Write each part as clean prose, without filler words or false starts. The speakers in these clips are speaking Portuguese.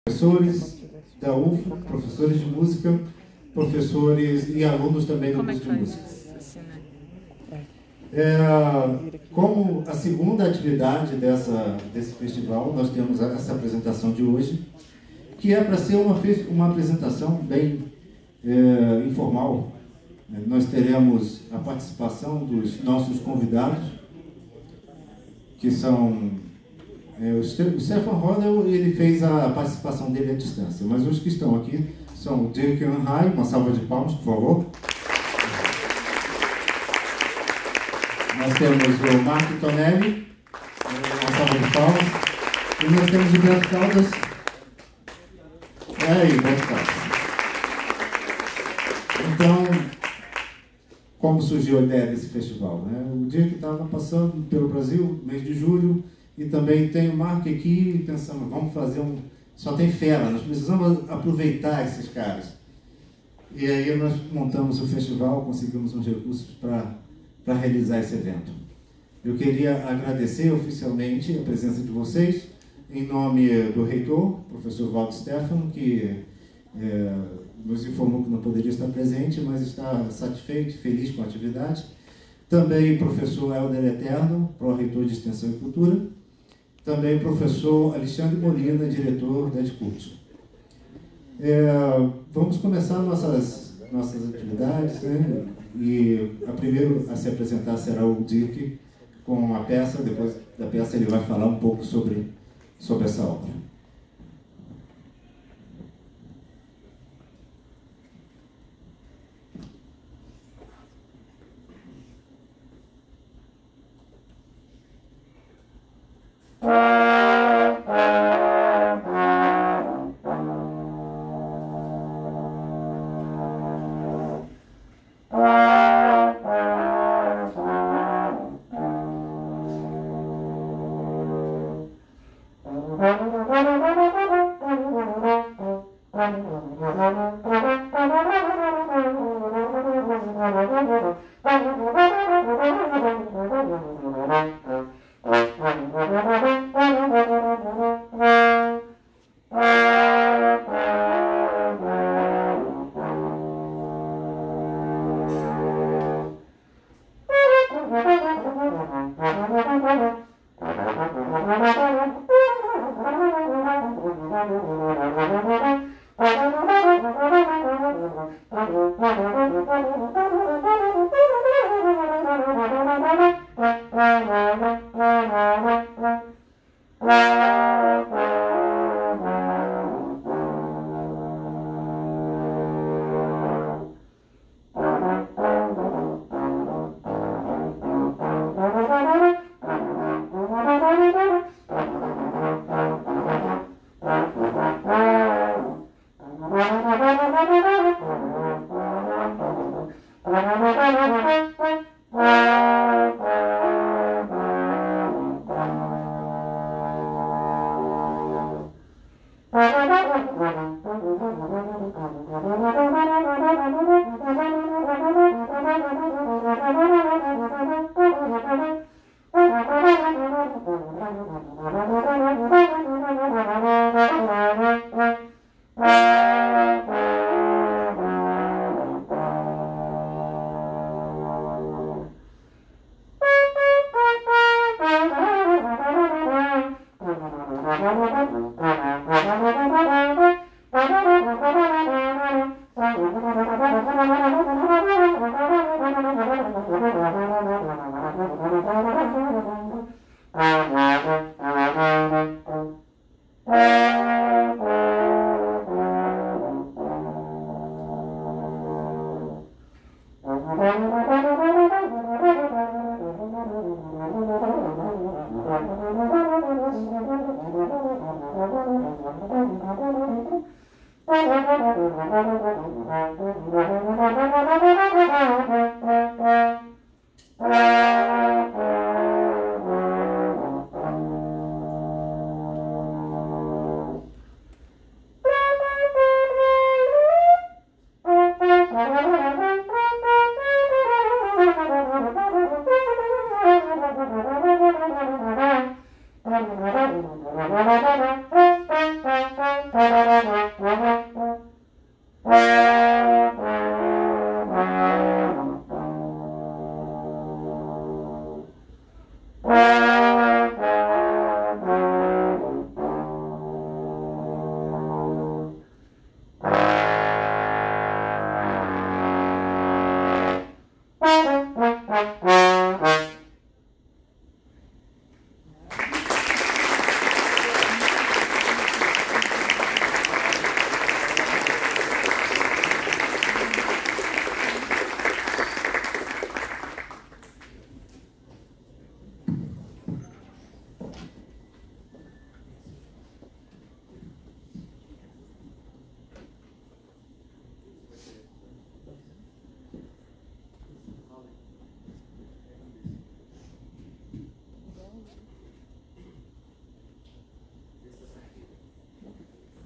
professores da UFO, professores de música, professores e alunos também do curso de música. Como a segunda atividade desse festival, nós temos essa apresentação de hoje, que é para ser uma apresentação bem informal. Nós teremos a participação dos nossos convidados, que são... o Stefan Rodel, ele fez a participação dele à distância, mas os que estão aqui são o Dirk Anhai, uma salva de palmas, por favor. Nós temos o Marco Tonelli, uma salva de palmas. E nós temos o Beto Caldas. Beto Caldas. Então, como surgiu a ideia desse festival? O Dirk estava passando pelo Brasil, mês de julho, e também tem o Marco aqui, e pensamos, vamos fazer só tem fera, nós precisamos aproveitar esses caras. E aí nós montamos o festival, conseguimos uns recursos para realizar esse evento. Eu queria agradecer oficialmente a presença de vocês, em nome do reitor, professor Walter Stefan, que nos informou que não poderia estar presente, mas está satisfeito e feliz com a atividade. Também o professor Helder Eterno, pró-reitor de Extensão e Cultura. Também o professor Alexandre Molina, diretor da Edcurso. Vamos começar nossas atividades, né? E a primeiro a se apresentar será o Dirk com a peça. Depois da peça ele vai falar um pouco sobre essa obra.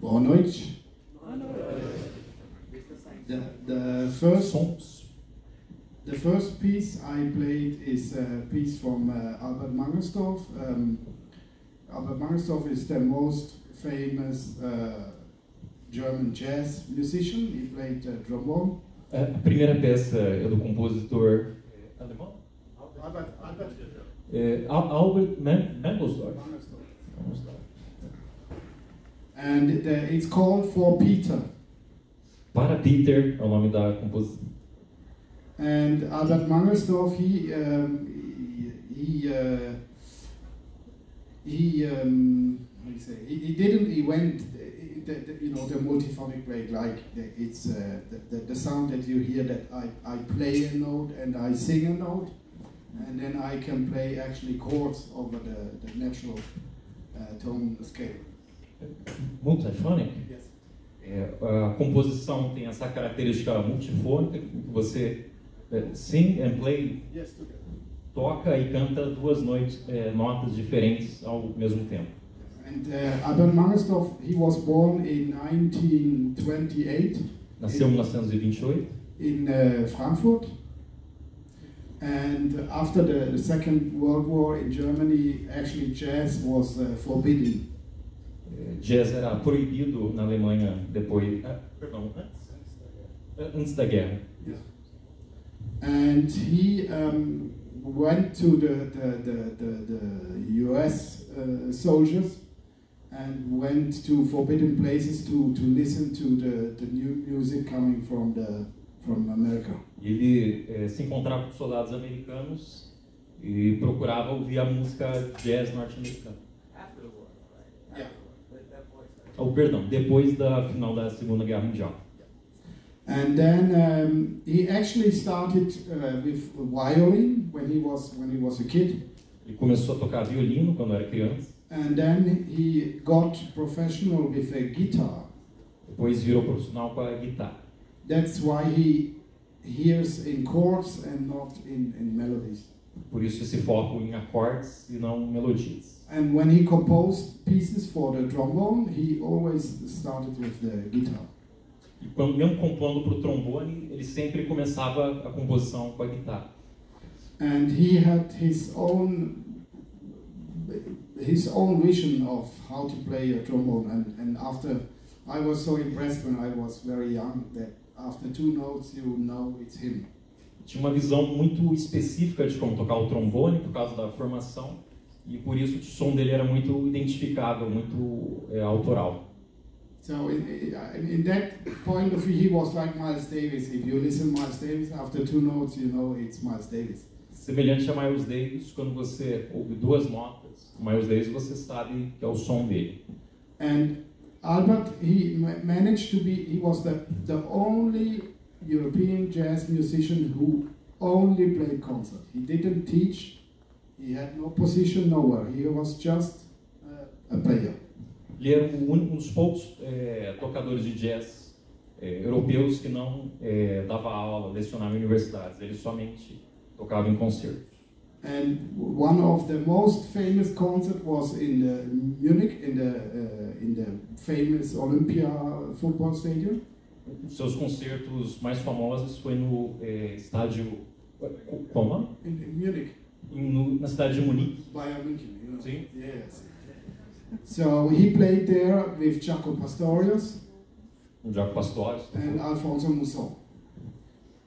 Boa noite. The first piece I played is a piece from Albert Mangelsdorff. Albert Mangelsdorff is the most famous German jazz musician. He played trombone. A primeira peça é do compositor alemão? Albert Mangelsdorff. And it's called For Peter. Para Peter é o nome da composição. And Albert Mangelsdorff, he went, the multiphonic play, like it's the sound that you hear, that I play a note and I sing a note, and then I can play actually chords over the natural tone scale. Multiphonic? Yes. A composição tem essa característica multifônica, que você sing and play, Yes, together. Toca e canta duas notas diferentes ao mesmo tempo. And Albert Mangelsdorff, he was born in 1928. Nasceu em 1928 in Frankfurt. And after the Second World War in Germany, actually jazz was forbidden. Jazz era proibido na Alemanha depois, antes da guerra. Yeah. And he went to the US soldiers and went to forbidden places to listen to the new music coming from America. Ele se encontrava com soldados americanos e procurava ouvir a música jazz norte-americana. Yeah. Perdão, depois da final da Segunda Guerra Mundial. And then he actually started with violin when he was a kid. Ele começou a tocar violino quando era criança. And then he got professional with a guitar. Depois virou profissional com a guitarra. That's why he hears in chords and not in melodies. Por isso esse foco em acordes e não melodias. And when he composed pieces for the trombone, he always started with the guitar. E quando mesmo compondo para o trombone, ele sempre começava a composição com a guitarra. And he had his own vision of how to play a trombone. And after, I was so impressed when I was very young that after two notes you know it's him. Tinha uma visão muito específica de como tocar o trombone por causa da formação e por isso o som dele era muito identificável, muito autoral. So in that point of view, he was like Miles Davis. If you listen to Miles Davis, after two notes, you know it's Miles Davis. Semelhante a Miles Davis, quando você ouve duas notas, Miles Davis, você sabe que é o som dele. And Albert, he managed to be, he was the only European jazz musician who only played concert. He didn't teach, he had no position nowhere, he was just a player. Ele era um dos poucos tocadores de jazz europeus que não dava aula, lecionava em universidades. Ele somente tocava em concertos. And one of the most famous concerts was in Munich, in the famous Olympia football stadium. Um dos seus concertos mais famosos foi no estádio como? In Munich. Na cidade de Munique. Bayern München, you know. Sim. Yes. So he played there with Jaco Pastorius Jaco Pastorius and Alfonso Musso.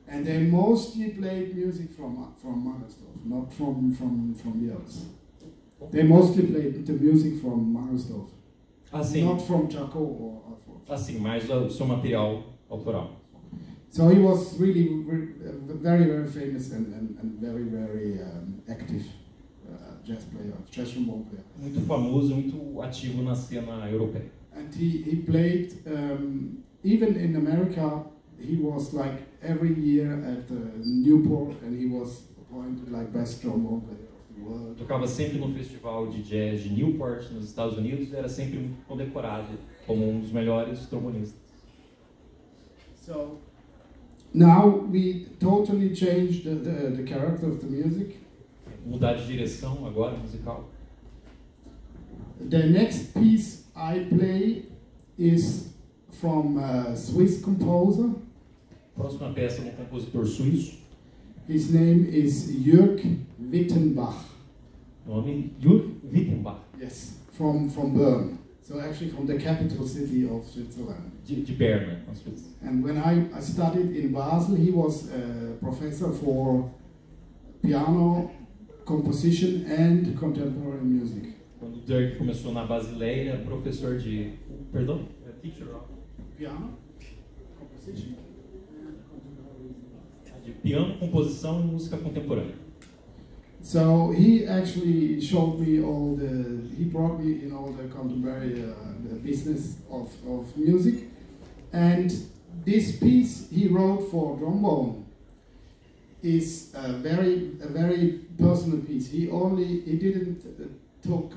And they mostly played music from Mangersdorf, not from Jels. They mostly played the music from Mangersdorf, not from Jaco or Alfonso. Assim, mais o seu material autoral. So he was really very, very famous and very, very active jazz player, jazz trombone player. Muito famoso, muito ativo na cena europeia. And he played, even in America, he was like every year at Newport, and he was appointed like best trombone player of the world. Tocava sempre no festival de jazz de Newport, nos Estados Unidos, e era sempre condecorado como um dos melhores trombonistas. So now we totally changed the character of the music. Mudar de direção agora, musical. The next piece I play is from a Swiss composer. Próxima peça é um compositor suíço. His name is Jörg Wittenbach. Nome Jörg Wittenbach. Yes, from Bern. So actually from the capital city of Switzerland. De Berna, na Suíça. And when I studied in Basel, he was a professor for piano, composition and contemporary music. Quando o Dirk começou na Basileia, era professor de... Perdão? Teacher of... Piano, composition. De piano, composição e música contemporânea. So he actually showed me all the... He brought me in all the contemporary business of music. And this piece he wrote for trombone is a very personal piece. He didn't took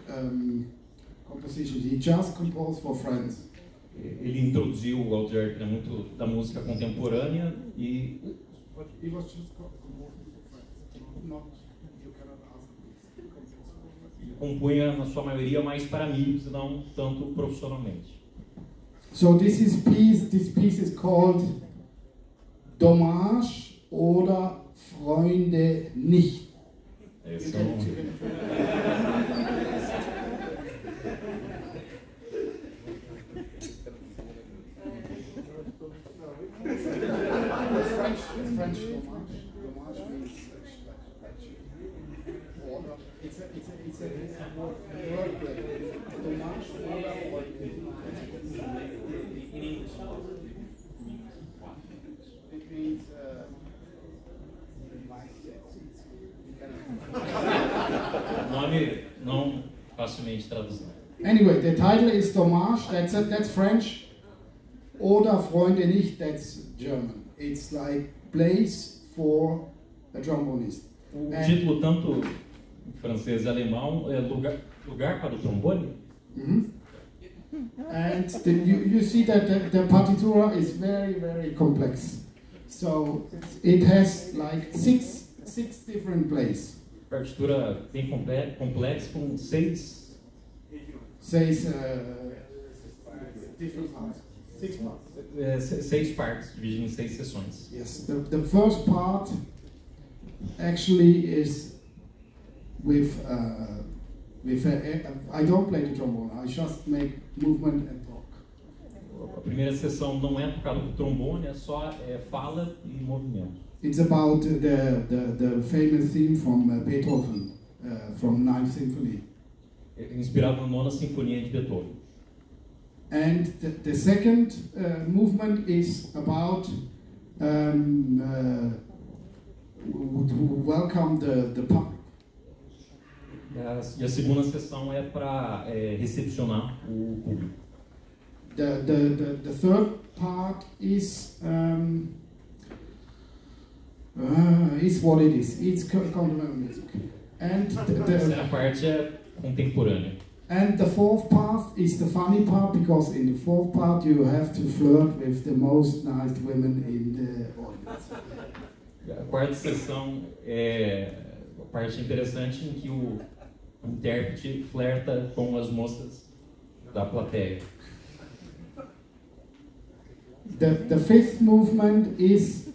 compositions. He just composed for friends. Ele introduziu o Aldir muito da música contemporânea e He was just composing for friends. Not you cannot ask ele compunha na sua maioria mais para amigos e não tanto profissionalmente. So this piece is called Dommage oder Freunde nicht. Esse é um... French dommage. Dommage means order. It's a word dommage order. In English. It means Nome não facilmente traduzido. Anyway, the title is Dommage. That's French. Oder Freunde nicht. That's German. It's like place for a trombonist. O título tanto em francês e alemão é lugar para o trombone. And you see that the partitura is very complex. So it has like six different plays. Partitura bem complexa com seis different parts. 6 parts. Seis partes, divididas em 6 sessões. Yes, the first part actually is with I don't play the trombone. I just make movement and talk. A primeira sessão não é tocada com trombone, é só fala e movimento. It's about the famous theme from Beethoven, from Ninth Symphony. Inspirado na Nona Sinfonia de Beethoven. And the second movement is about to welcome the public. E a segunda sessão é para recepcionar o público. The third part is what it is. It's contemporary music. And A terceira parte é contemporânea. And the fourth part is the funny part, because in the fourth part you have to flirt with the most nice women in the audience. A quarta sessão é a parte interessante em que o intérprete flerta com as moças da plateia. The fifth movement is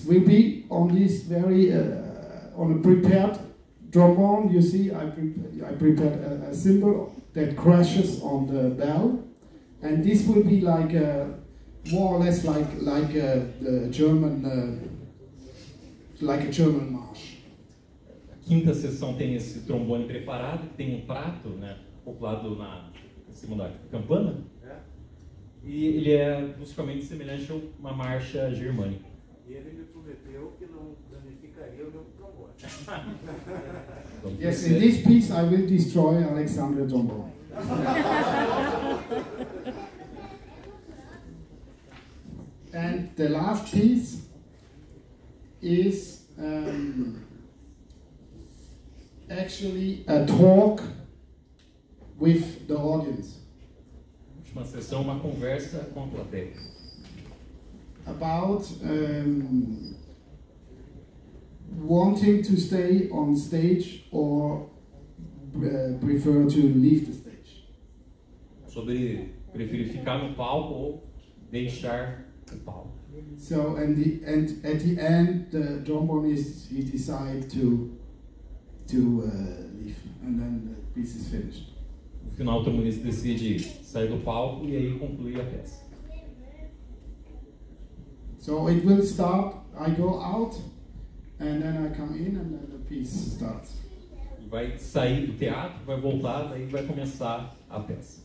will be on this very on a prepared trombone, you see, I prepared a cymbal that crashes on the bell, and this will be like more or less like the German, like a German march. A quinta sessão tem esse trombone preparado, que tem um prato, né, acoplado em cima da campana, e ele é musicalmente semelhante a uma marcha germânica. E ele me prometeu que não danificaria o meu trombone. Yes, in this piece I will destroy Alexander trombone. And the last piece is actually a talk with the audience. Última sessão, uma conversa com a plateia. About wanting to stay on stage or prefer to leave the stage. Sobre preferir ficar no palco ou deixar o palco. So at the end, the trombonist he decide to leave, and then the piece is finished. No final, o trombonista decide sair do palco e aí conclui a peça. So it will start. I go out, and then I come in, and then the piece starts. E vai sair do teatro, vai voltar, daí vai começar a peça.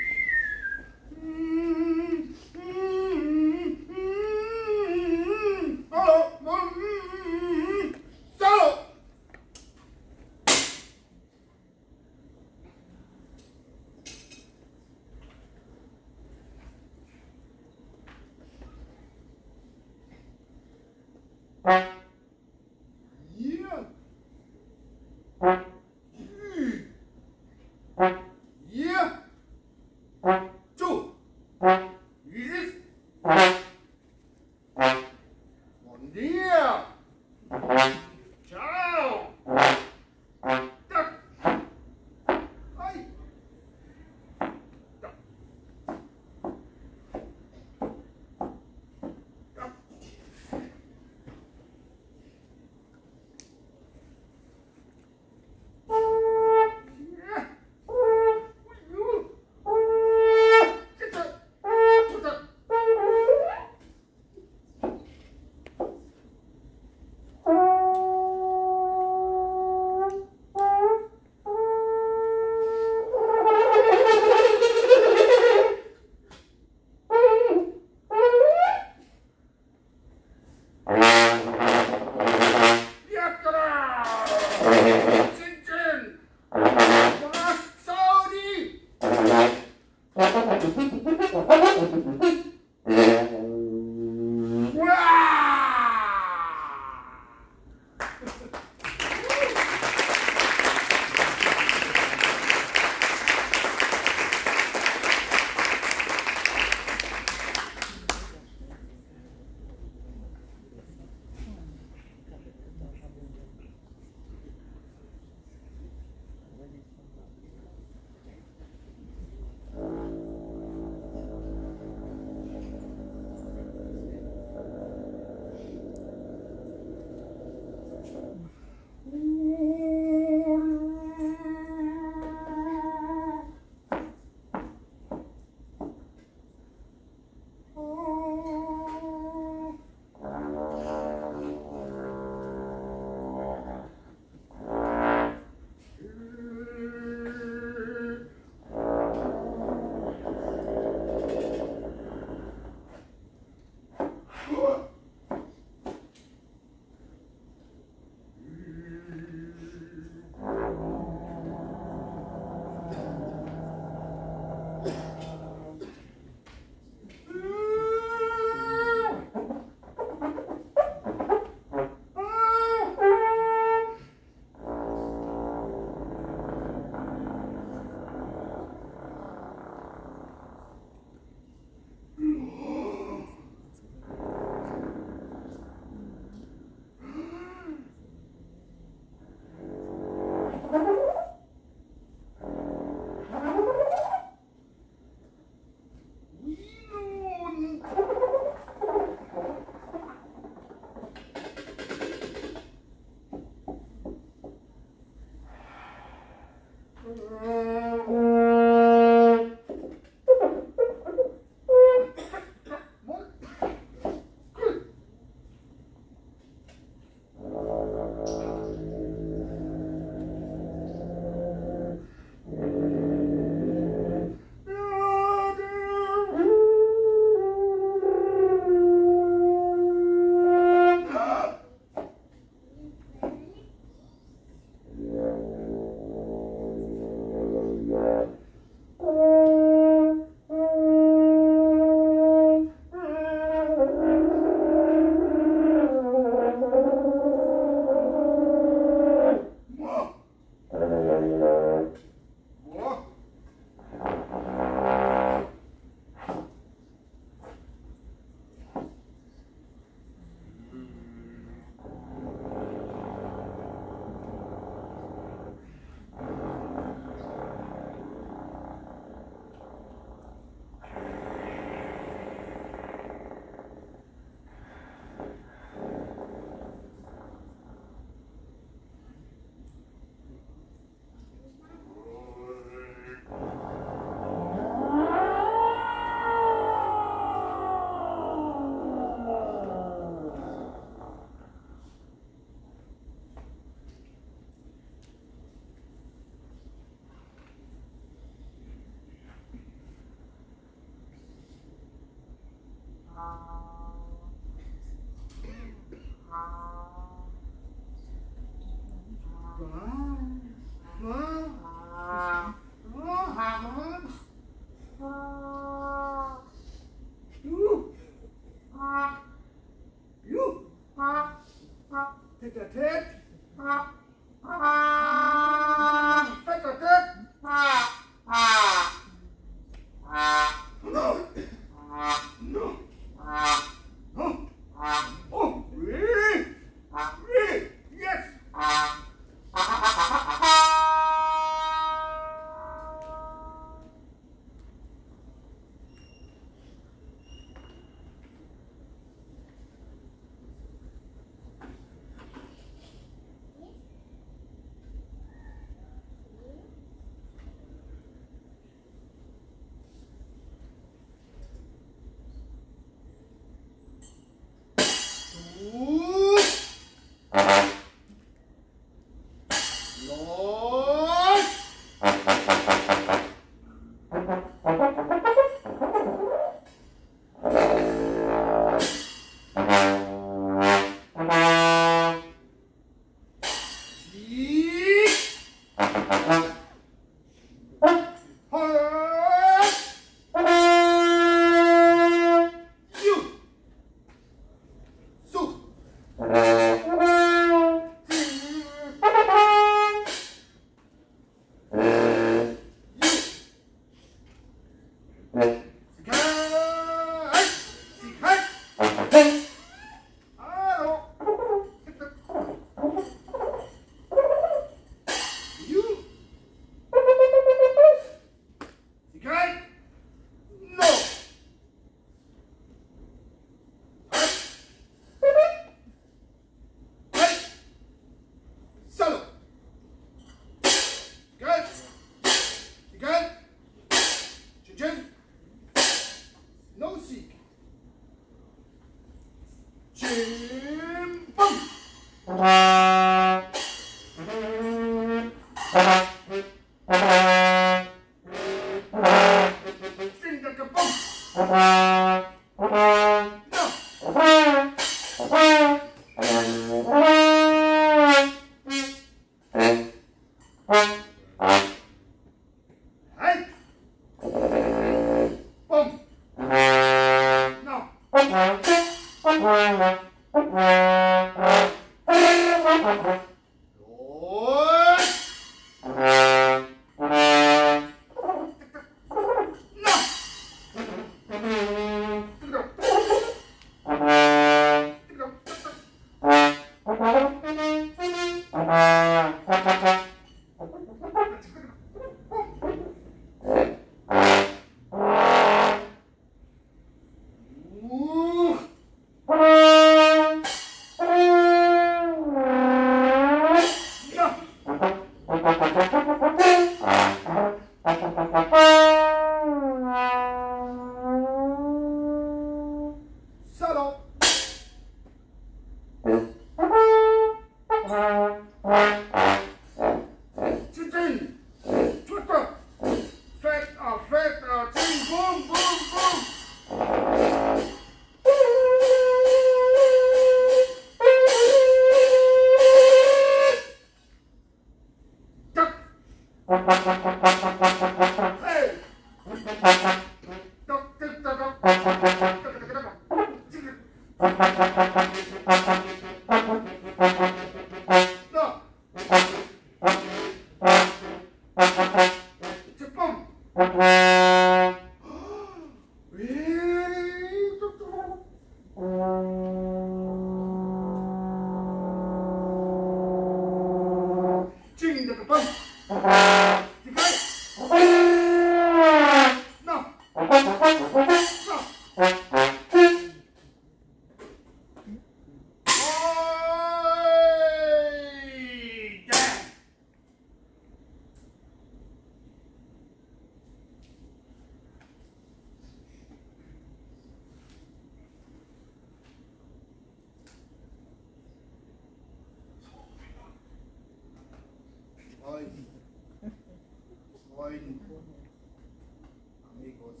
Amigos,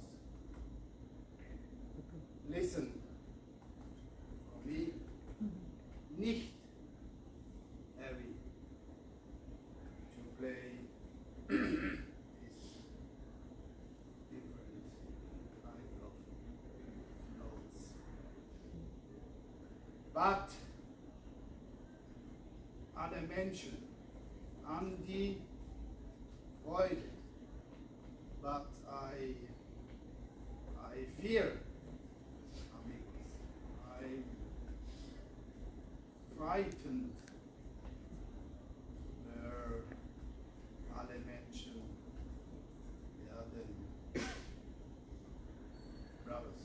listen for me, nicht heavy to play this different kind of notes. But alle Menschen haben die Freude. But I fear, amigos, I'm frightened alle Menschen werden brothers.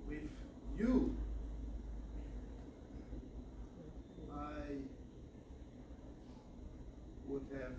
With you, I would have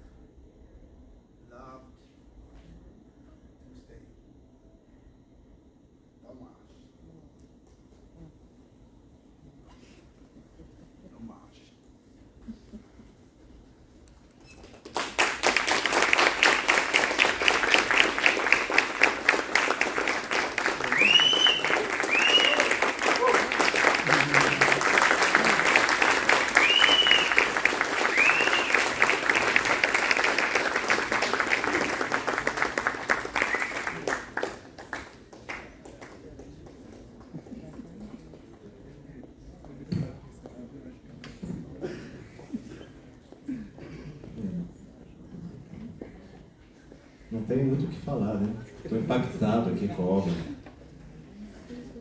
tem muito o que falar, né? Estou impactado aqui com a obra.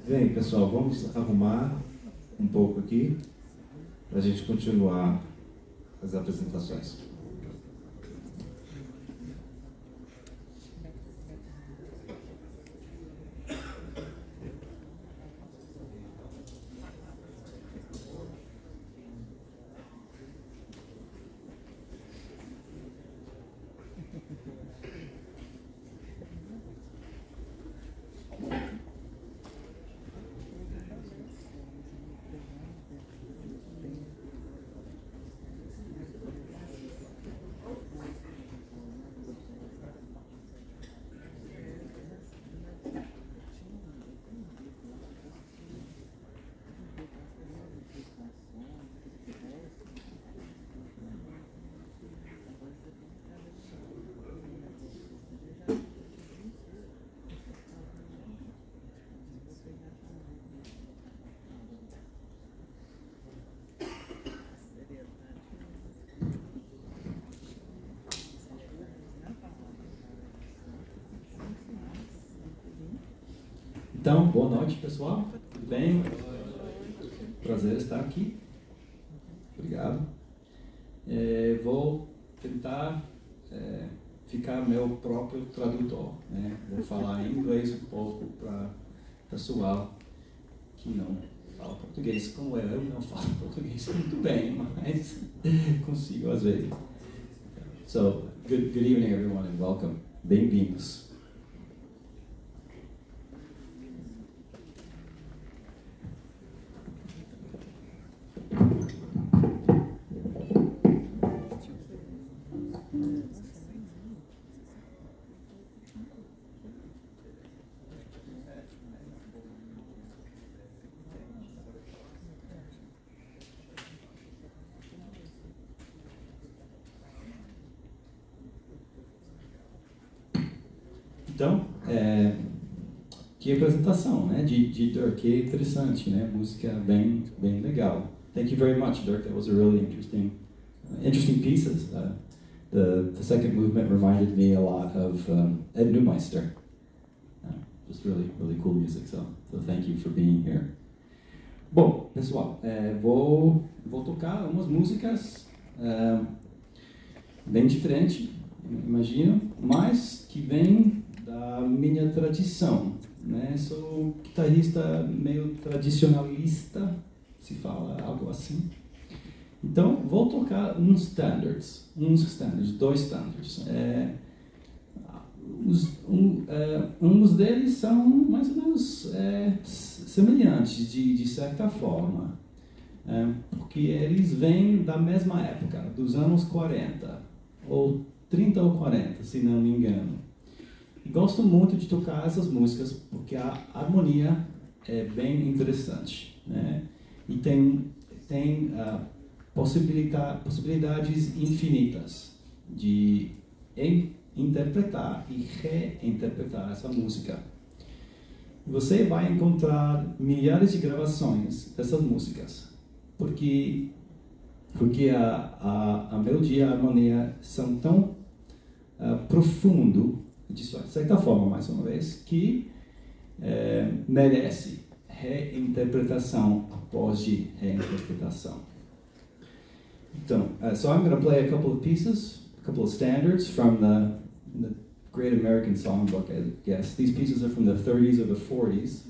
Bem, pessoal, vamos arrumar um pouco aqui para a gente continuar as apresentações. Então, boa noite, pessoal. Tudo bem? Prazer estar aqui. Obrigado. Vou tentar ficar meu próprio tradutor, né? Vou falar inglês um pouco para o pessoal que não fala português como eu não falo português muito bem, mas consigo às vezes. So, good evening everyone and welcome. Bem-vindos. Então, que apresentação, né, de Dirk, que interessante, né, música bem legal. Thank you very much, Dirk. That was a really interesting pieces. The second movement reminded me a lot of Ed Neumeister. Just really cool music. So thank you for being here. Bom, pessoal, vou tocar umas músicas bem diferentes, imagino, mas que vem da minha tradição, né? Sou guitarrista meio tradicionalista, se fala algo assim. Então, vou tocar dois standards. Uns deles são mais ou menos semelhantes, de certa forma, porque eles vêm da mesma época, dos anos 40, ou 30 ou 40, se não me engano. E gosto muito de tocar essas músicas porque a harmonia é bem interessante, né? E tem possibilidades infinitas de interpretar e reinterpretar essa música. Você vai encontrar milhares de gravações dessas músicas, porque a melodia e a harmonia são tão profundo, de certa forma, mais uma vez, que merece reinterpretação após de reinterpretação. Então, so I'm going to play a couple of pieces, a couple of standards from the Great American Songbook, I guess. These pieces are from the 30s or the 40s.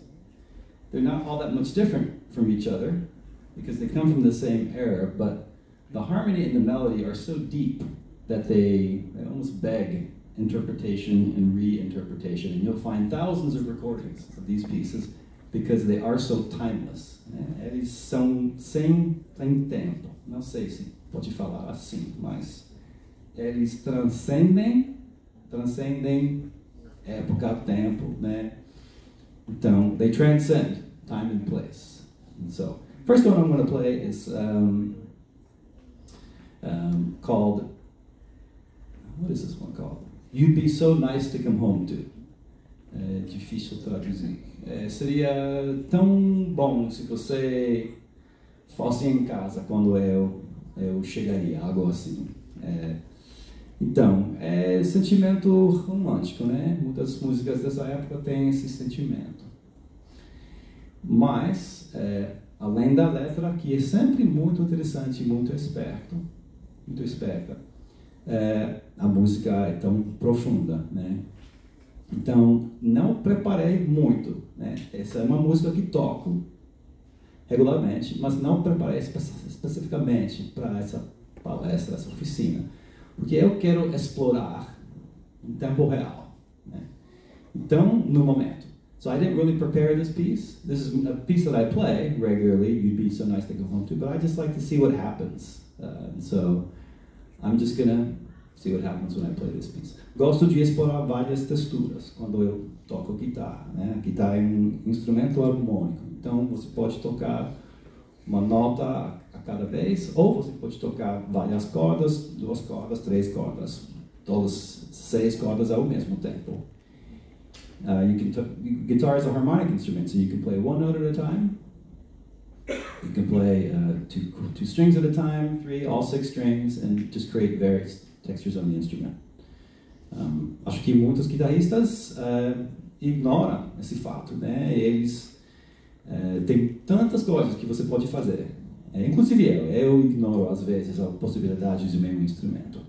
They're not all that much different from each other, because they come from the same era, but the harmony and the melody are so deep that they almost beg interpretation and reinterpretation, and you'll find thousands of recordings of these pieces because they are so timeless. Eles são sem tempo, não sei se pode falar assim, mas eles transcendem época, tempo, né? Então, they transcend time and place. And so, first one I'm going to play is called, what is this one called? You'd Be So Nice to Come Home To. É difícil traduzir. Seria tão bom se você fosse em casa quando eu chegaria, algo assim. Então, é sentimento romântico, né? Muitas músicas dessa época têm esse sentimento. Mas, além da letra, que é sempre muito interessante, muito esperta, a música é tão profunda, né? Então, não preparei muito, né? Essa é uma música que toco regularmente, mas não preparei especificamente para essa palestra, essa oficina, porque eu quero explorar em tempo real, né? Então, no momento. So I didn't really prepare this piece. This is a piece that I play regularly. You'd be so nice to go home to, but I just like to see what happens. So I'm just gonna see what happens when I play this piece. Gosto de explorar várias texturas quando eu toco guitarra, né? Guitarra é um instrumento harmônico, então você pode tocar uma nota a cada vez, ou você pode tocar várias cordas, 2 cordas, 3 cordas, todas 6 cordas ao mesmo tempo. Guitar is a harmonic instrument, so you can play 1 note at a time. You can play two strings at a time, 3, all 6 strings, and just create various textures on the instrument. Acho que muitos guitarristas ignoram esse fato, né? Eles têm tantas coisas que você pode fazer. Inclusive eu ignoro às vezes a possibilidade de meu instrumento.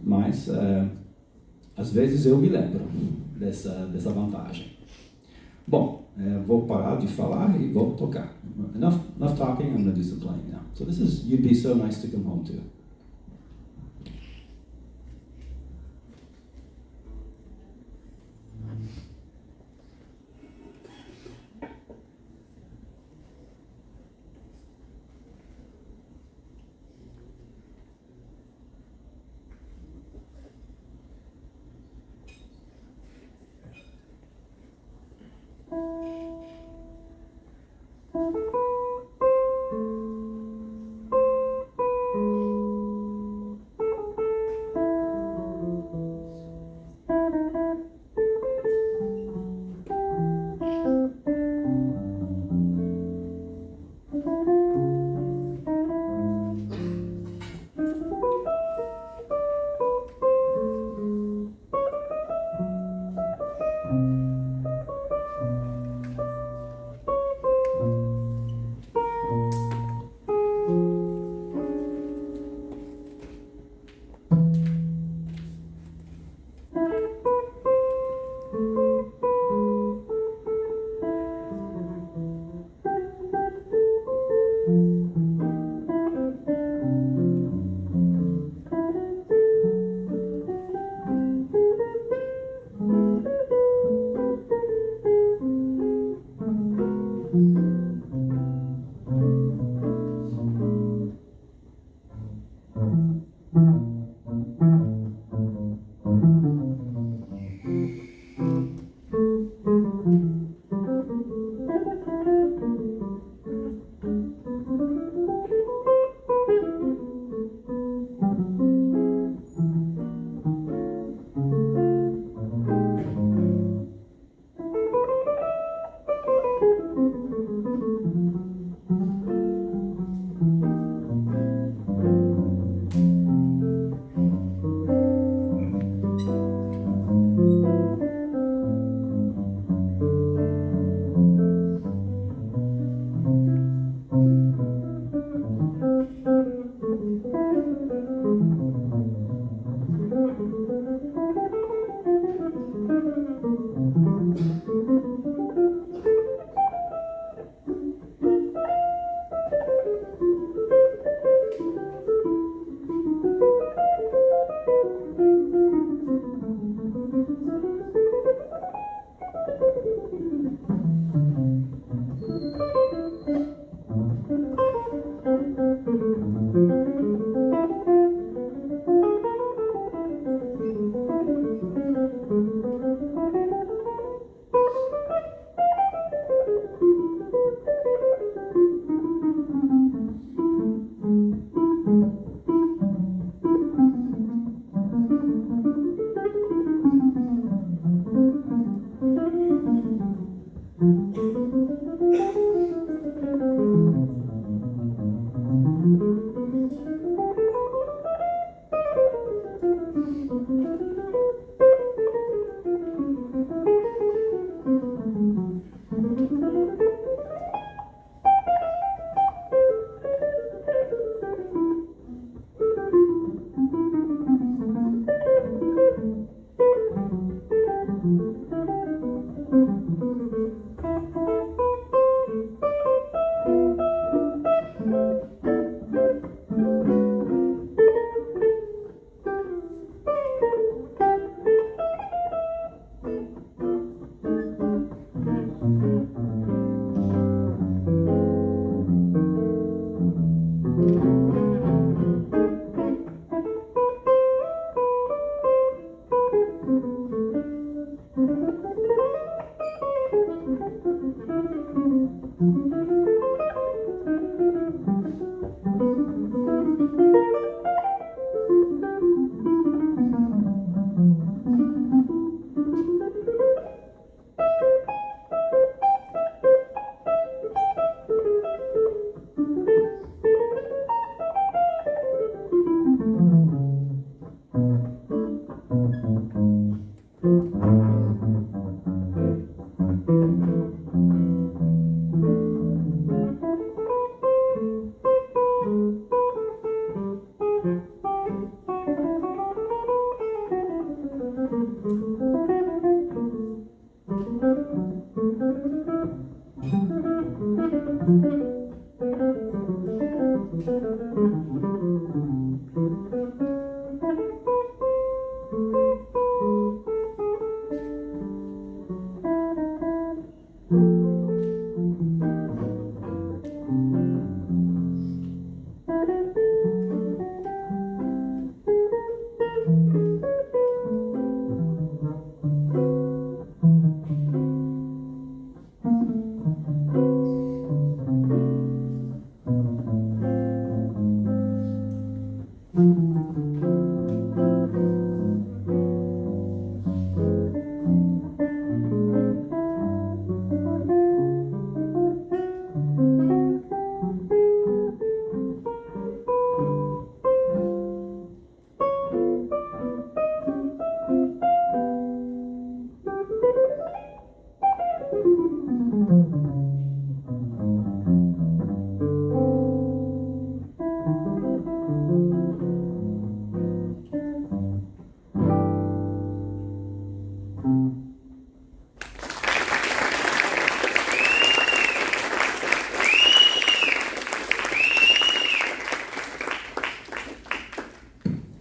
Mas às vezes eu me lembro dessa vantagem. Bom, vou parar de falar e vou tocar. Enough talking, I'm going to do some playing now. So this is You'd Be So Nice to Come Home To.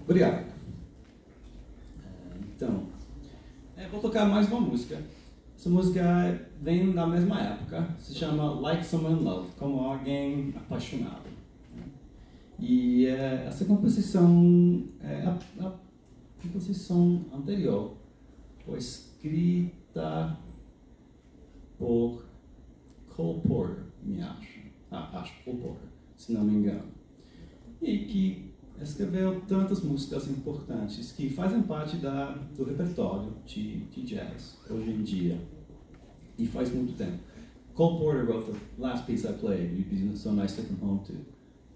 Obrigado. Então, vou tocar mais uma música. Essa música vem da mesma época, se chama Like Someone in Love, como alguém apaixonado. E essa composição, a composição anterior, foi escrita por Cole Porter, me acho. Acho Cole Porter, se não me engano. E que escreveu tantas músicas importantes que fazem parte do repertório de jazz hoje em dia. E faz muito tempo. Cole Porter wrote the last piece I played, You'd Be So Nice to Come Home To.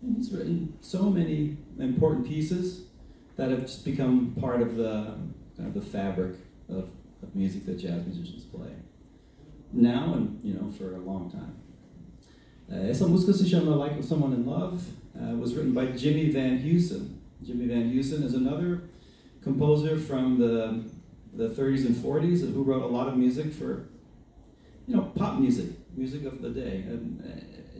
And he's written so many important pieces that have just become part of the kind of the fabric of music that jazz musicians play now and for a long time. Essa música se chama Like Someone in Love. Was written by Jimmy Van Heusen. Jimmy Van Heusen is another composer from the 30s and 40s who wrote a lot of music for pop music of the day.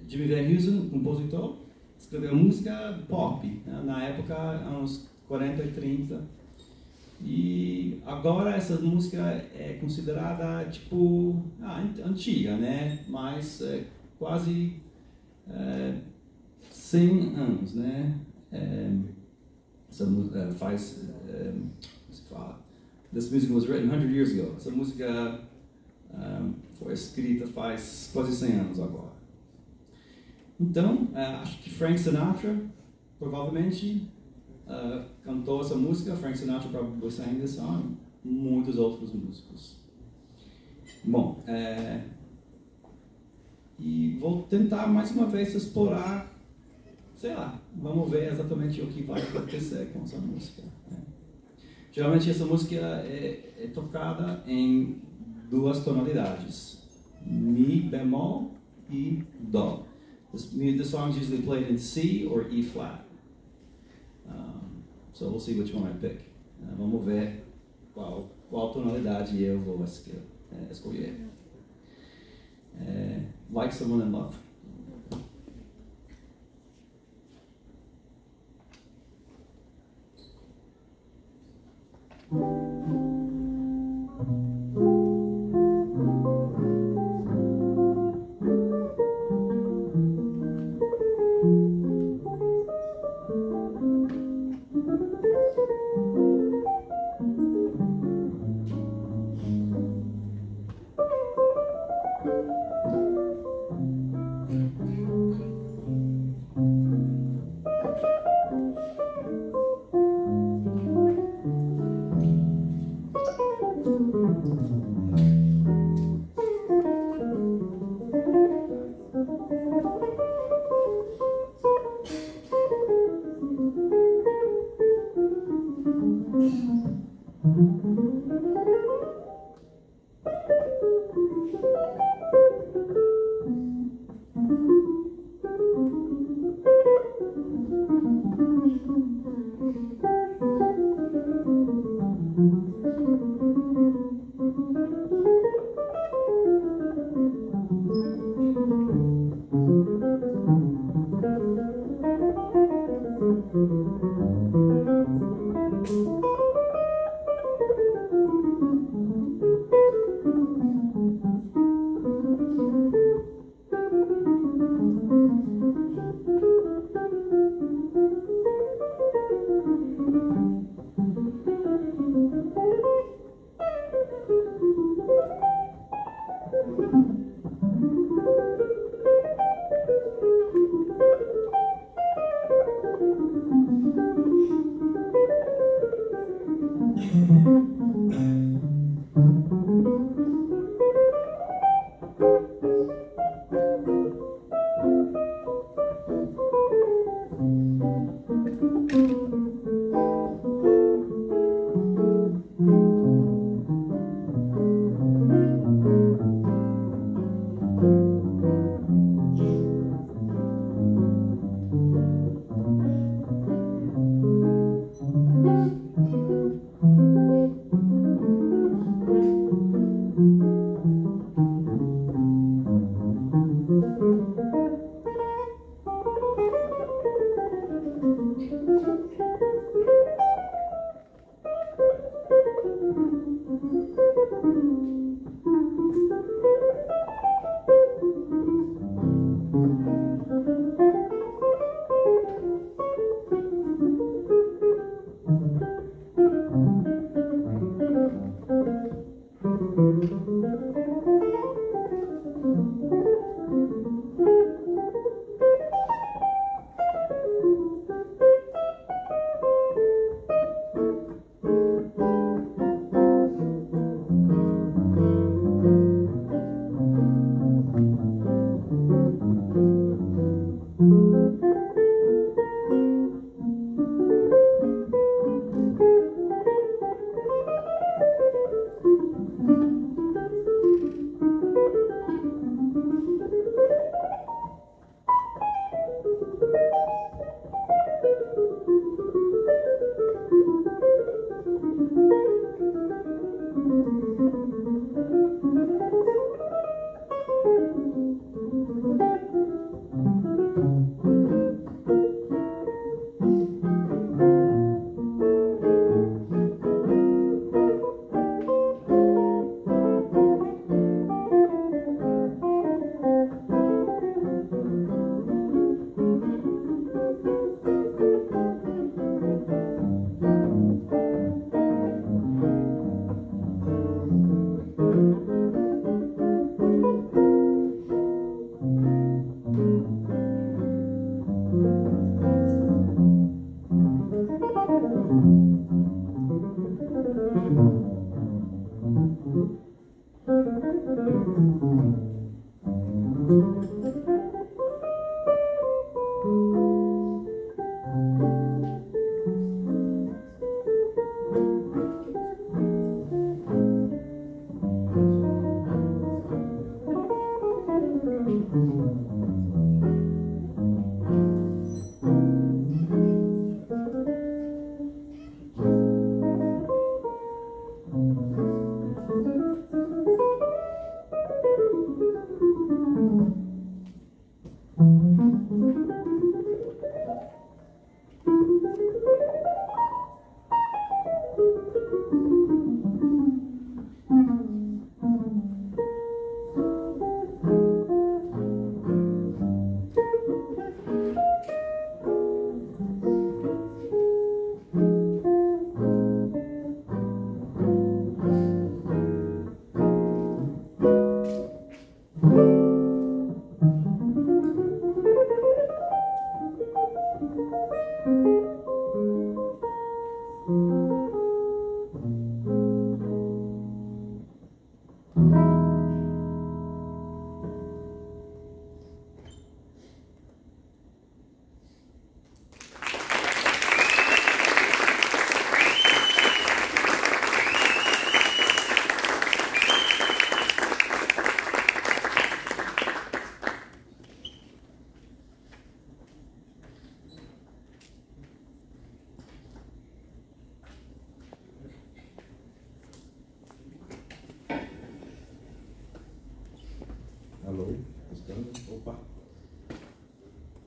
Jimmy Van Heusen, compositor, escreveu música pop, na época, anos 40 e 30. E agora essa música é considerada, antiga, né? Mas quase 100 anos, né? Essa música faz... como se fala? This music was written 100 years ago. Essa música foi escrita faz quase 100 anos agora. Então, acho que Frank Sinatra provavelmente cantou essa música. Frank Sinatra probably sang this song. Muitos outros músicos. Bom, e vou tentar mais uma vez explorar, sei lá, vamos ver exatamente o que vai acontecer com essa música. Geralmente essa música é tocada em duas tonalidades, Mi bemol e Dó. The song is usually played in C or E flat. So we'll see which one I pick. Vamos ver qual tonalidade eu vou escolher. Like Someone in Love.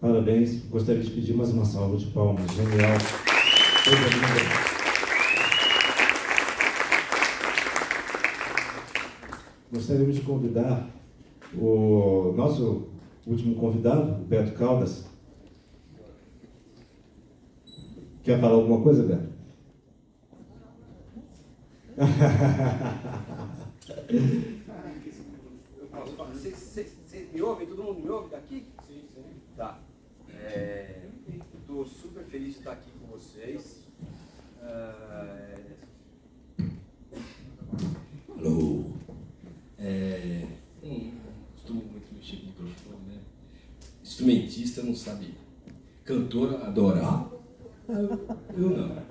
Parabéns, gostaria de pedir mais uma salva de palmas. Genial. Gostaríamos de convidar o nosso último convidado, o Beto Caldas. Quer falar alguma coisa, Beto? Vocês me ouvem? Todo mundo me ouve daqui? Sim, sim. Tá. Estou super feliz de estar aqui com vocês. Alô. Não costumo muito mexer com o microfone, né? Instrumentista não sabe. Cantora adora. Eu não.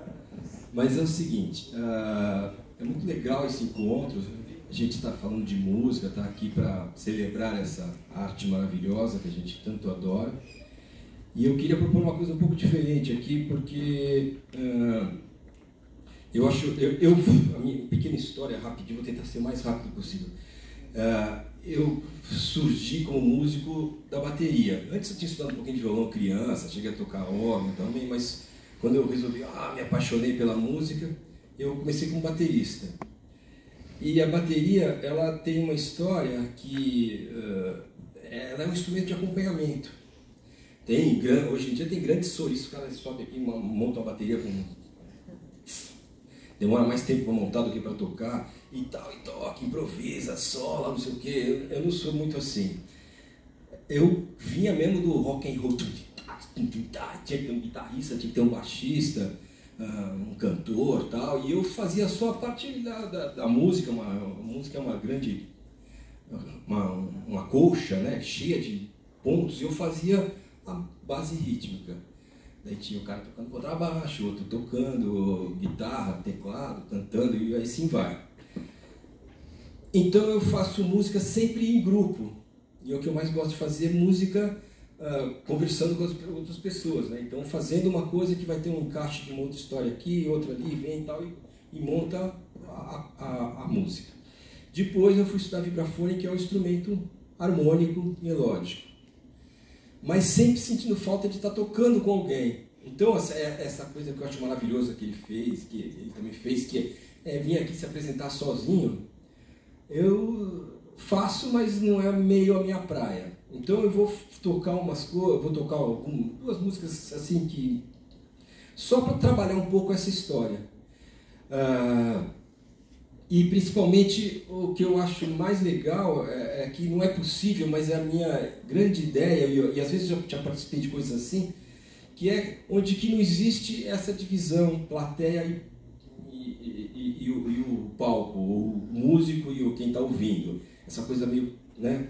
Mas é o seguinte, é muito legal esse encontro. A gente está falando de música, está aqui para celebrar essa arte maravilhosa que a gente tanto adora. E eu queria propor uma coisa um pouco diferente aqui, porque eu acho, a minha pequena história rapidinho, vou tentar ser o mais rápido possível. eu surgi como músico da bateria. Antes eu tinha estudado um pouquinho de violão criança, cheguei a tocar órgão também, mas quando eu resolvi, me apaixonei pela música, eu comecei como baterista. E a bateria, ela tem uma história que ela é um instrumento de acompanhamento. Hoje em dia tem grandes solistas, o cara sobe aqui, monta uma bateria demora mais tempo para montar do que para tocar, e tal, e toca, improvisa, sola, não sei o quê. Eu não sou muito assim. Eu vinha mesmo do rock and roll, tinha que ter um guitarrista, tinha que ter um baixista, um cantor, tal, e eu fazia só a parte da música. A música é uma grande, uma colcha, né, cheia de pontos, e eu fazia a base rítmica. Daí tinha o cara tocando contrabaixo, outro tocando guitarra, teclado, cantando, e aí sim vai. Então eu faço música sempre em grupo, e o que eu mais gosto de fazer é música conversando com as outras pessoas, né? Então fazendo uma coisa que vai ter um encaixe de uma outra história aqui, outra ali, vem e tal, e monta a música. Depois eu fui estudar vibrafone, que é um instrumento harmônico, melódico, mas sempre sentindo falta de estar tocando com alguém. Então essa coisa que eu acho maravilhosa que ele fez, que ele também fez, que é vir aqui se apresentar sozinho, eu faço, mas não é meio a minha praia. Então eu vou tocar umas coisas, vou tocar duas músicas assim que só para trabalhar um pouco essa história. E principalmente o que eu acho mais legal é que não é possível, mas é a minha grande ideia, e às vezes eu já participei de coisas assim, que é onde que não existe essa divisão, plateia e o palco, o músico e quem está ouvindo. Essa coisa meio, né?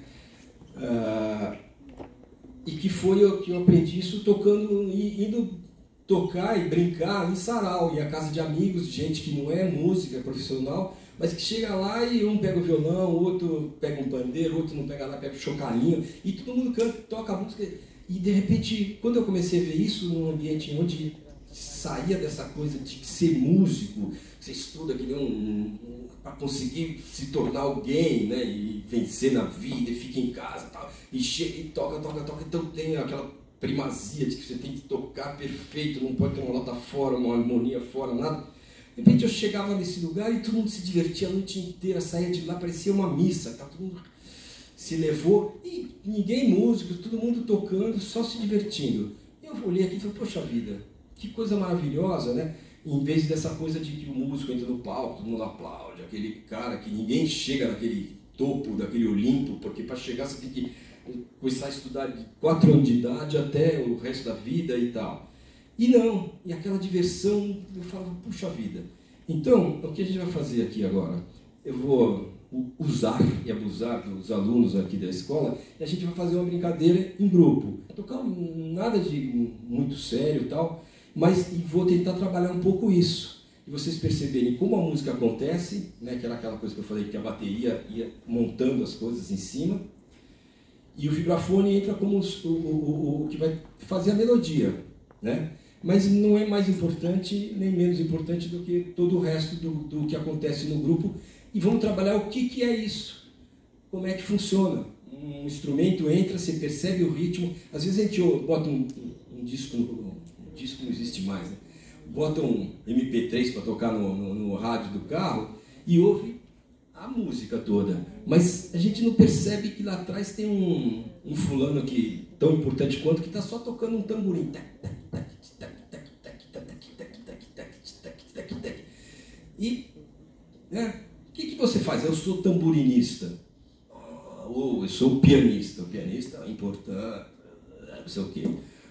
E que foi o que eu aprendi isso tocando, indo tocar e brincar em sarau, e a casa de amigos, gente que não é música profissional, mas que chega lá e um pega o violão, o outro pega um pandeiro, o outro não pega lá, pega o chocalhinho, e todo mundo canta, toca a música. E de repente, quando eu comecei a ver isso num ambiente onde saía dessa coisa de ser músico, você estuda que nem para conseguir se tornar alguém, né, e vencer na vida, e fica em casa, tal, e chega e toca, então tem aquela primazia de que você tem que tocar perfeito, não pode ter uma nota fora, uma harmonia fora, nada. De repente eu chegava nesse lugar e todo mundo se divertia a noite inteira, saía de lá, parecia uma missa, tá? Todo mundo se levou, e ninguém músico, todo mundo tocando, só se divertindo. Eu olhei aqui e falei, poxa vida, que coisa maravilhosa, né? Em vez dessa coisa de que o músico entra no palco, todo mundo aplaude, aquele cara que ninguém chega naquele topo, daquele Olimpo, porque para chegar você tem que começar a estudar de 4 anos de idade até o resto da vida e tal. E não, e aquela diversão, eu falo, puxa vida. Então, o que a gente vai fazer aqui agora? Eu vou usar e abusar dos alunos aqui da escola, e a gente vai fazer uma brincadeira em grupo. Tocar nada de muito sério e tal, mas vou tentar trabalhar um pouco isso. E vocês perceberem como a música acontece, né, que era aquela coisa que eu falei, que a bateria ia montando as coisas em cima, e o vibrafone entra como o que vai fazer a melodia, né? Mas não é mais importante, nem menos importante do que todo o resto do que acontece no grupo. E vamos trabalhar o que é isso, como é que funciona. Um instrumento entra, você percebe o ritmo. Às vezes a gente bota um disco, um disco não existe mais, né? Bota um MP3 para tocar no rádio do carro e ouve a música toda. Mas a gente não percebe que lá atrás tem um fulano que, tão importante quanto, que está só tocando um tamborim. E, né, o que você faz? Eu sou tamborinista. Eu sou pianista. O pianista é importante, não sei o quê.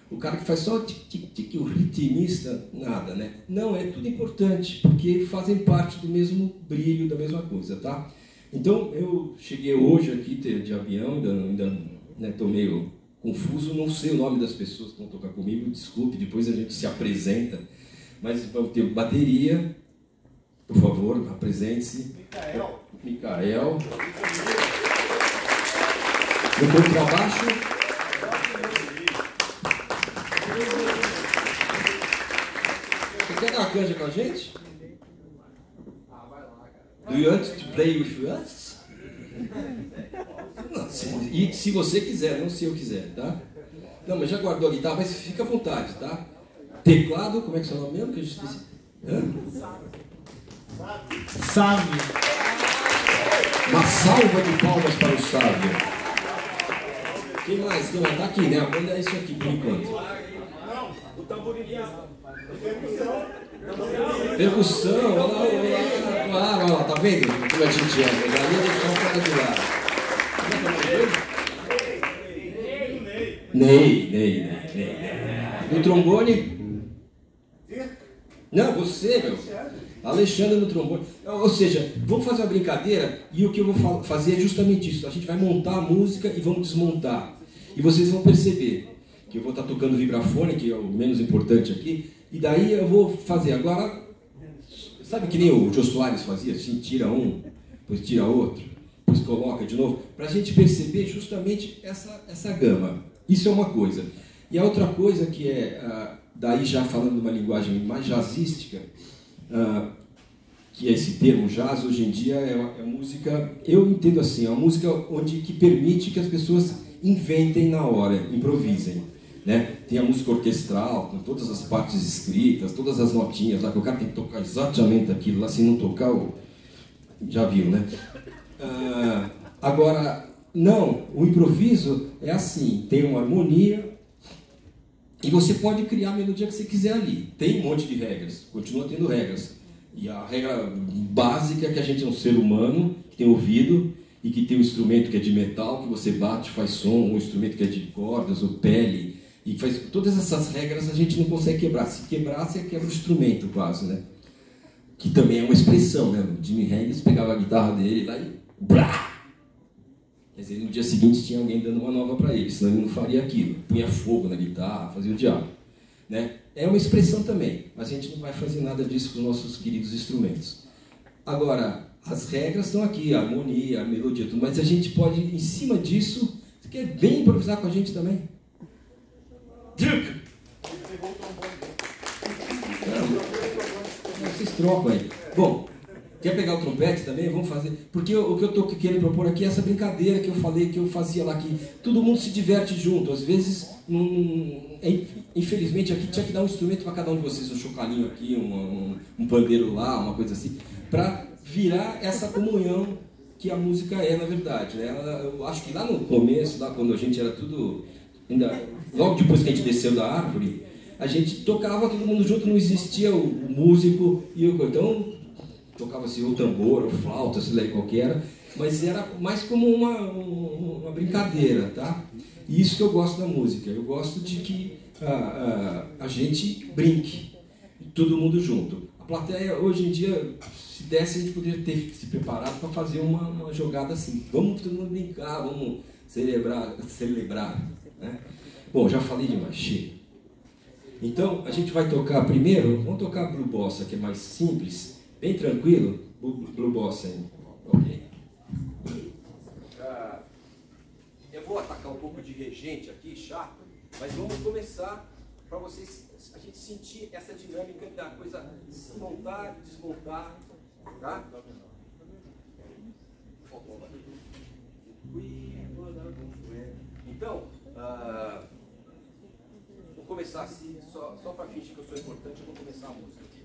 O cara que faz só tic-tic-tic, o ritmista, nada, né? Não, é tudo importante, porque fazem parte do mesmo brilho, da mesma coisa, tá? Então, eu cheguei hoje aqui de avião, ainda estou meio confuso, não sei o nome das pessoas que vão tocar comigo, desculpe, depois a gente se apresenta. Mas vamos ter bateria, por favor, apresente-se. Micael. No contrabaixo. Você quer dar uma canja com a gente? Do you want to play with us? E se você quiser, não se eu quiser, tá? Não, mas já guardou a guitarra, mas fica à vontade, tá? Teclado, como é que é o nome mesmo que eu esqueci? Sábio. Uma salva de palmas para o sábio. Quem mais? Quem mais? Tá aqui, né? A banda é isso aqui por enquanto. O tamborilista. Percussão, olha lá, claro, olha lá, tá vendo como a gente é? Já ia deixar o cara de lado. Ney. No trombone? Não, você, meu. Alexandre no trombone. Ou seja, vamos fazer uma brincadeira e o que eu vou fazer é justamente isso. A gente vai montar a música e vamos desmontar. E vocês vão perceber que eu vou estar tocando vibrafone, que é o menos importante aqui, e daí eu vou fazer agora, sabe que nem o Jô Soares fazia, assim, tira um, depois tira outro, depois coloca de novo, para a gente perceber justamente essa gama. Isso é uma coisa. E a outra coisa que é, daí já falando uma linguagem mais jazzística, que é esse termo jazz, hoje em dia é música, eu entendo assim, é uma música que permite que as pessoas inventem na hora, improvisem. Né? Tem a música orquestral, com todas as partes escritas, todas as notinhas lá, que o cara tem que tocar exatamente aquilo lá, se não tocar, já viu, né? Agora, não, o improviso é assim, tem uma harmonia e você pode criar a melodia que você quiser ali. Tem um monte de regras, continua tendo regras. E a regra básica é que a gente é um ser humano, que tem ouvido e que tem um instrumento que é de metal, que você bate, faz som, um instrumento que é de cordas ou pele. E faz todas essas regras a gente não consegue quebrar. Se quebrar, você quebra o instrumento quase, né? Que também é uma expressão, né? O Jimi Hendrix pegava a guitarra dele lá e... Blá! Quer dizer, no dia seguinte tinha alguém dando uma nova para ele, senão ele não faria aquilo. Punha fogo na guitarra, fazia o diabo. Né? É uma expressão também, mas a gente não vai fazer nada disso com os nossos queridos instrumentos. Agora, as regras estão aqui, a harmonia, a melodia, tudo, mas a gente pode, em cima disso, você quer bem improvisar com a gente também? Vocês trocam aí. Bom, quer pegar o trompete também? Vamos fazer. Porque o que eu estou querendo propor aqui é essa brincadeira que eu falei, que eu fazia lá, que todo mundo se diverte junto. Às vezes, infelizmente, aqui tinha que dar um instrumento para cada um de vocês, um chocalhinho aqui, um pandeiro lá, uma coisa assim, para virar essa comunhão que a música é, na verdade. Né? Eu acho que lá no começo, lá quando a gente era tudo... Logo depois que a gente desceu da árvore, a gente tocava todo mundo junto, não existia o músico e o... Então, tocava-se o tambor, ou flauta, sei lá qual que era, mas era mais como uma brincadeira, tá? E isso que eu gosto da música. Eu gosto de que a gente brinque, todo mundo junto. A plateia, hoje em dia, se desse, a gente poderia ter se preparado para fazer uma jogada assim. Vamos todo mundo brincar, vamos celebrar. Né? Bom, já falei demais, chega. Então, a gente vai tocar primeiro, vamos tocar Blue Bossa, que é mais simples, bem tranquilo, Blue Bossa aí, ok? Eu vou atacar um pouco de regente aqui, chato, mas vamos começar para vocês, a gente sentir essa dinâmica da coisa se montar e desmontar, tá? Então, vou começar assim, só para fingir que eu sou importante, eu vou começar a música aqui.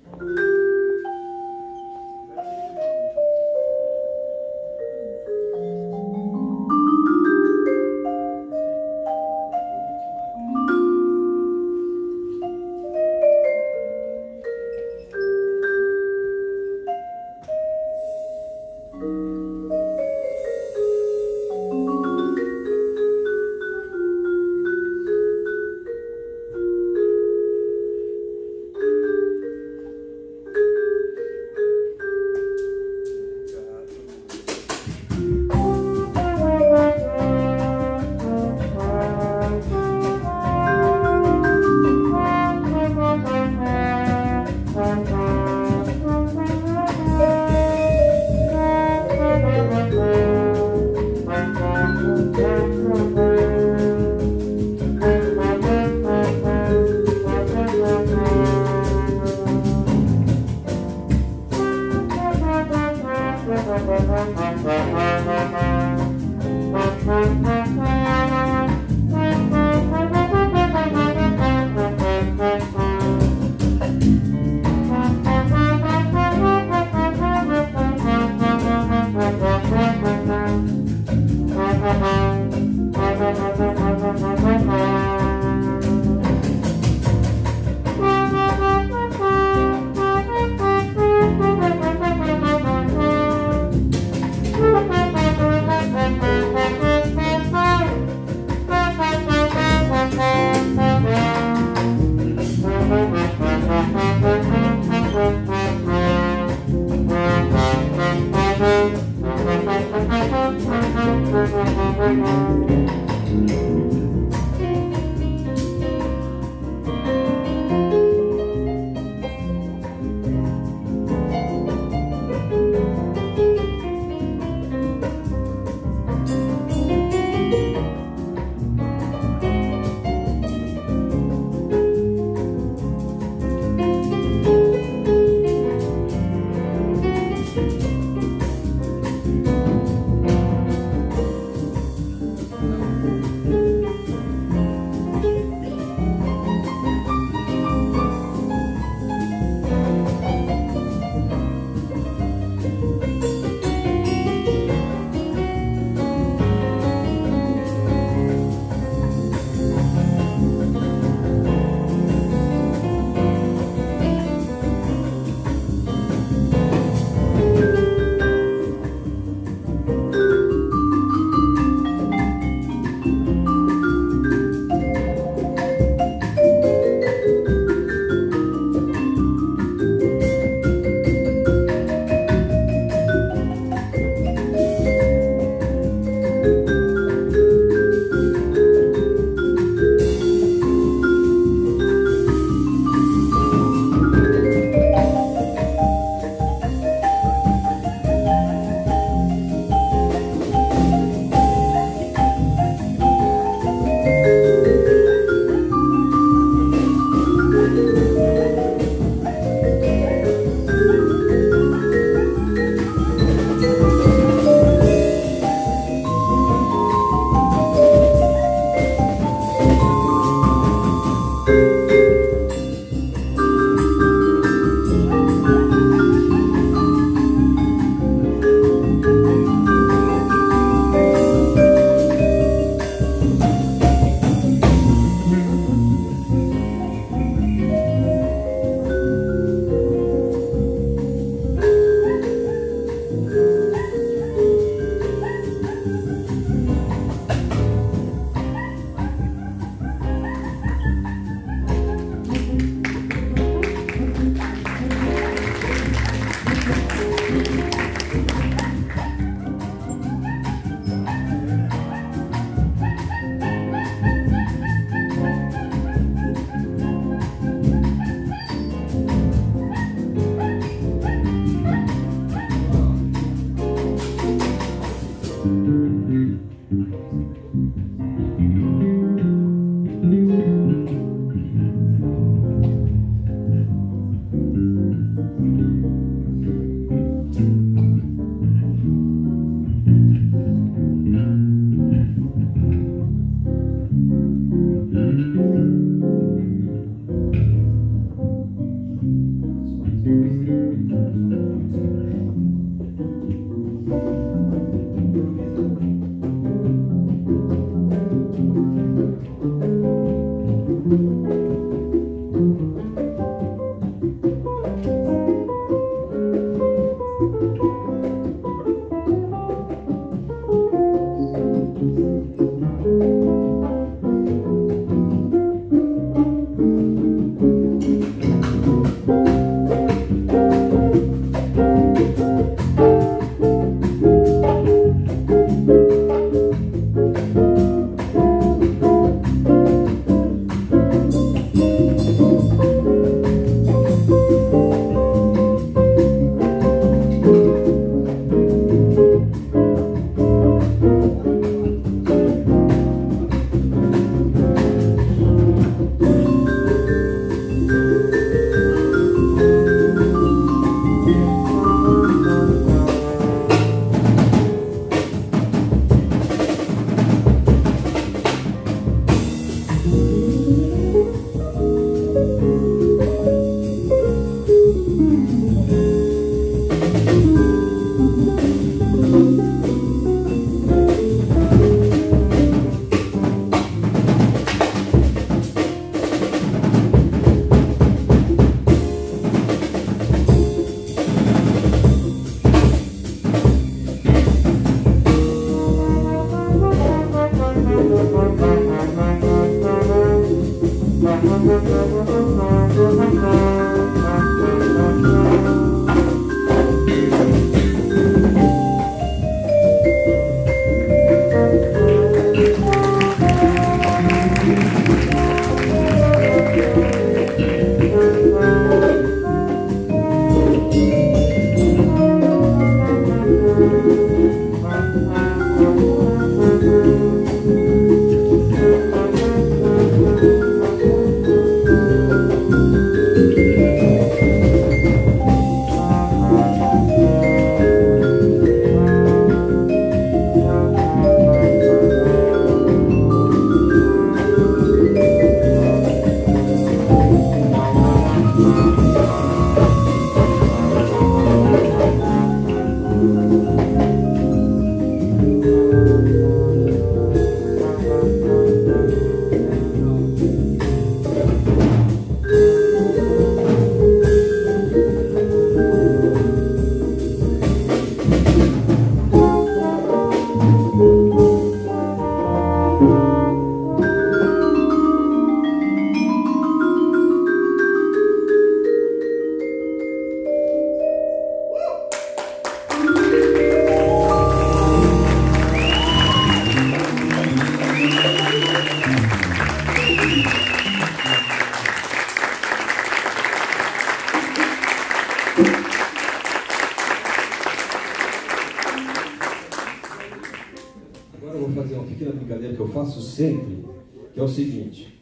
Sempre, que é o seguinte,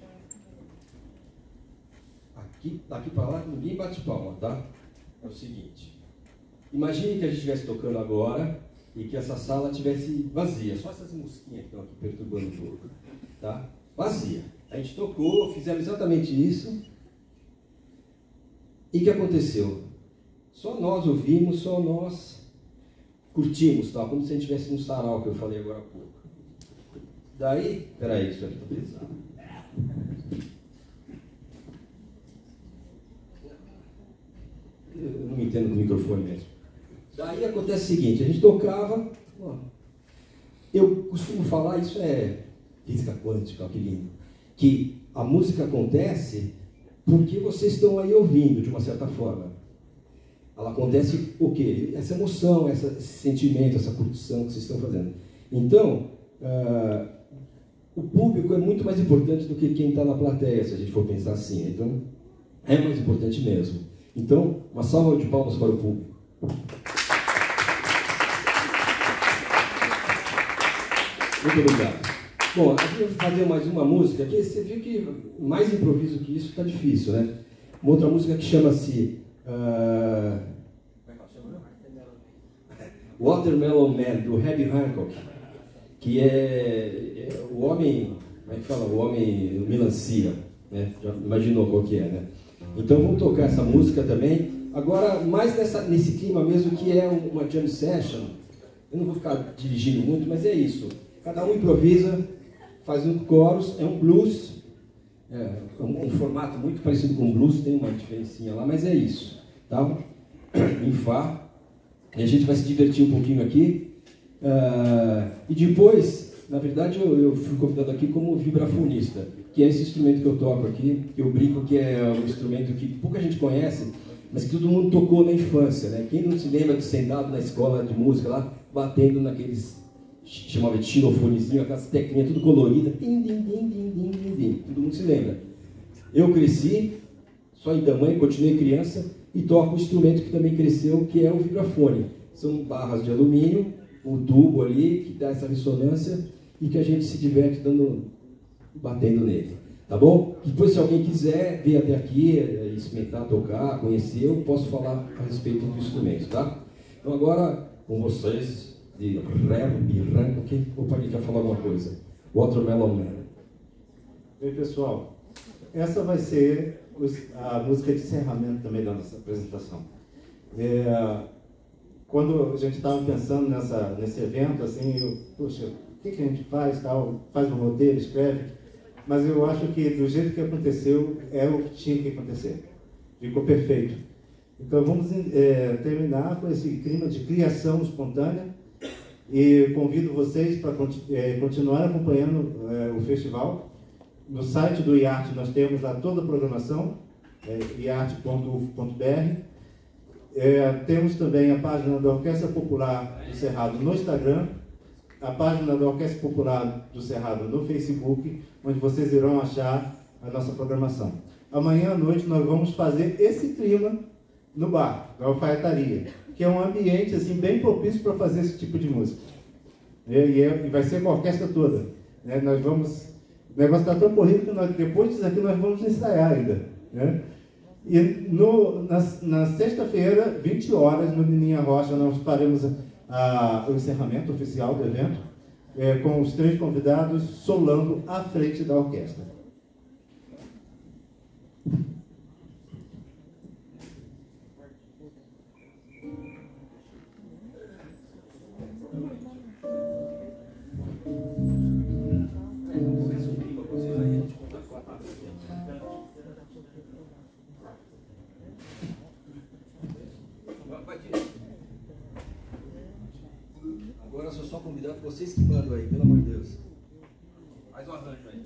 daqui para lá ninguém bate palma, tá? É o seguinte, imagine que a gente estivesse tocando agora e que essa sala estivesse vazia, só essas mosquinhas que estão aqui perturbando um pouco, tá? Vazia. A gente tocou, fizemos exatamente isso, e o que aconteceu? Só nós ouvimos, só nós curtimos, tá? Como se a gente estivesse num sarau, que eu falei agora há pouco. Daí, peraí, isso aqui está pesado. Eu não me entendo com o microfone mesmo. Daí acontece o seguinte, a gente tocava, ó, eu costumo falar, isso é física quântica, ó, que lindo, que a música acontece porque vocês estão aí ouvindo, de uma certa forma. Ela acontece o quê? Essa emoção, esse sentimento, essa curtição que vocês estão fazendo. Então, o público é muito mais importante do que quem está na plateia, se a gente for pensar assim. Então, é mais importante mesmo. Então, uma salva de palmas para o público. Muito obrigado. Bom, a gente vai fazer mais uma música, que você viu que mais improviso que isso está difícil, né? Uma outra música que chama-se Watermelon Man, do Herbie Hancock, que é o homem como é que fala? O homem melancia, né? Já imaginou qual que é, né? Então vamos tocar essa música também. Agora, mais nesse clima mesmo, que é uma jam session. Eu não vou ficar dirigindo muito, mas é isso. Cada um improvisa, faz um chorus, é um blues. Um formato muito parecido com blues, tem uma diferencinha lá, mas é isso. Tá? Em Fá. E a gente vai se divertir um pouquinho aqui. E depois, na verdade, eu fui convidado aqui como vibrafonista, que é esse instrumento que eu toco aqui, que eu brinco que é um instrumento que pouca gente conhece, mas que todo mundo tocou na infância, né? Quem não se lembra de sentado na escola de música lá, batendo naqueles, chamava de xilofonezinho, aquelas teclinhas tudo coloridas, din, din, din, din, din, din, din. Todo mundo se lembra. Eu cresci, só em tamanho, continuei criança, e toco um instrumento que também cresceu, que é o vibrafone. São barras de alumínio, um tubo ali, que dá essa ressonância, e que a gente se diverte batendo nele. Tá bom? Depois, se alguém quiser vir até aqui, experimentar, tocar, conhecer, eu posso falar a respeito do instrumento, tá? Então agora, com vocês, de Birranco, que opa, ele quer falar alguma coisa. Watermelon Man. Oi, pessoal. Essa vai ser a música de encerramento também da nossa apresentação. Quando a gente estava pensando nesse evento, assim, poxa, o que a gente faz, tal? Faz um roteiro, escreve. Mas eu acho que do jeito que aconteceu, é o que tinha que acontecer. Ficou perfeito. Então vamos terminar com esse clima de criação espontânea e convido vocês para continuar acompanhando o festival. No site do IARTE nós temos lá toda a programação, iarte.uf.br. Temos também a página da Orquestra Popular do Cerrado no Instagram, a página da Orquestra Popular do Cerrado no Facebook, onde vocês irão achar a nossa programação. Amanhã à noite nós vamos fazer esse clima no bar, da Alfaiataria, que é um ambiente assim, bem propício para fazer esse tipo de música. E vai ser com a orquestra toda. Né? O negócio está tão corrido que depois disso aqui nós vamos ensaiar ainda. Né? E na sexta-feira, 20 horas, no Nininha Rocha, nós faremos o encerramento oficial do evento, com os 3 convidados solando à frente da orquestra. Agora eu sou só convidado, vocês que mandam aí, pelo amor de Deus. Faz um arranjo aí.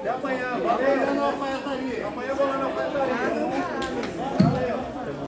Até amanhã, valeu. Amanhã eu vou lá na alfaiataria.